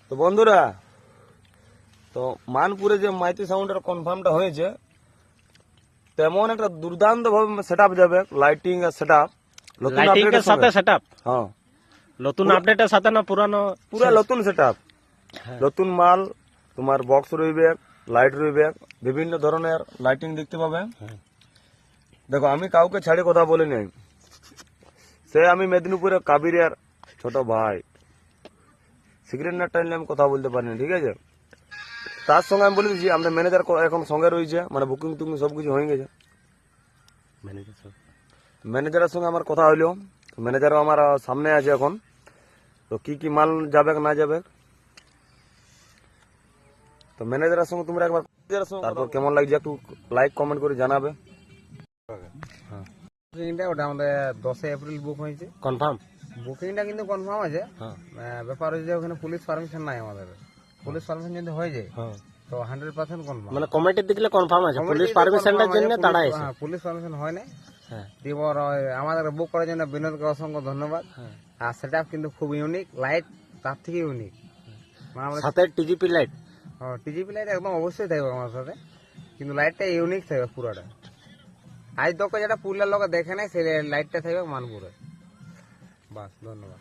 তো বন্ধুরা, তো মানপুরে যে মাইতি সাউন্ডের কনফার্মটা হয়েছে, তেমন একটা দুর্দান্ত ভাবে সেটআপ যাবে, লাইটিং আর সেটআপ নতুন লাইটিং আপডেটের এর সাথে সেটআপ, হ্যাঁ নতুন আপডেটের সাথে না পুরানো? পুরা নতুন সেটআপ, নতুন মাল। তোমার বক্স রইবে, লাইট রইবে, বিভিন্ন ধরনের লাইটিং দেখতে পাবে। দেখো, আমি কাউকে ছাড়ে কথা বলি নাই, সে আমি মেদিনীপুরের কাবিরের ছোট ভাই, সিগারেট না টাইমলে আমি কথা বলতে পারিনি, ঠিক আছে। তার সঙ্গে আমি বলে দিচ্ছি, আমাদের ম্যানেজার এখন সঙ্গে রয়েছে, মানে বুকিং টুকিং সবকিছু হয়ে গেছে। ম্যানেজারের সঙ্গে আমার কথা হইলো, ম্যানেজারও আমার সামনে আছে এখন। তো কি কি মাল যাবে না যাবে, তো ম্যানেজারের সঙ্গে তোমরা একবার, তারপর কেমন লাগছে একটু লাইক কমেন্ট করে জানাবে। বুকিংটা ওটা আমাদের 10 এপ্রিল বুক হয়েছে, কনফার্ম। বুকিংটা কিন্তু কনফার্ম আছে। ব্যাপার হচ্ছে যে ওখানে পুলিশ পারমিশন নাই আমাদের। পুলিশ পারমিশন যদি হয়ে যায় তো 100% কনফার্ম। মানে কমিটির দিকে কনফার্ম আছে, পুলিশ পারমিশনটার জন্য তাড়াই আছে। পুলিশ পারমিশন হয় না। এবার আমাদের বুক করার জন্য বিনোদকে অসংখ্য ধন্যবাদ। আর সেটআপ কিন্তু খুব ইউনিক, লাইট তার থেকে ইউনিক। সাথে টিজিপি লাইট, টিজিপি লাইট একদম অবশ্যই থাকবে আমার সাথে, কিন্তু লাইটটা ইউনিক থাকবে পুরোটা। আজ তোকে যেটা পুরুলিয়ার লোক দেখে নাই, সেই লাইটটা থাকবে মানপুরে। বাস, ধন্যবাদ।